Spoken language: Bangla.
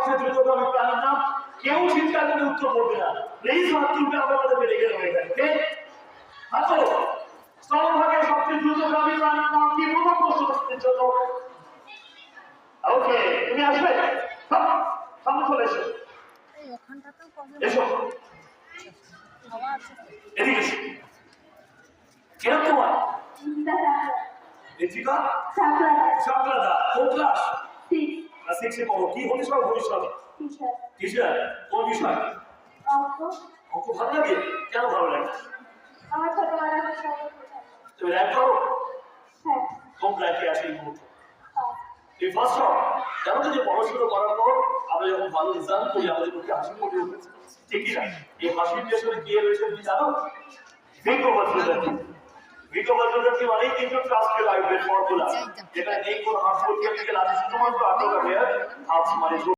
সবচেয়ে দ্রুতগামী প্রাণীর নাম? কেউ চিৎকার করে উত্তর করবে না, প্লিজ হাত তুলবে, আমরা আমাদেরকে ডেকে নেবো এখানে। ওকে, হাত তোলো। স্থলভাগে সবচেয়ে দ্রুতগামী প্রাণীর নাম কি? প্রথম প্রশ্নের জন্য। ওকে, তুমি আসবে, সামনে চলে এসো। এসো, এদিকে এসো। কিরম তোমার? ঋতিকা চাকলাদা। কোন ক্লাস? 6 এ পড়ো। কি হতে চাও ভবিষ্যতে? টিচার। কোন বিষয়? অঙ্ক ভালো লাগে? কেন ভালো লাগে? তুমি র্যাঙ্ক করো? কোন র্যাঙ্কে আসে এই মুহূর্তে? এই ফার্স্ট হও। জানো তো যে পড়াশোনা করার পর আমরা যখন ভালো রেজাল্ট করি আমাদের মুখে হাসি ফুটে উঠেছে, ঠিক কি না? এই হাসির পেছনে কে রয়েছে তুমি জানো? ভিগো বাজুদারকে। ভিগো বাজুদারকে মানেই কিন্তু ট্রাস্ট লাইফের ফর্মুলা, যেটা নেই কোন হাসপাতাল থেকে লাগে শুধুমাত্র 8 টাকা হাফ মানে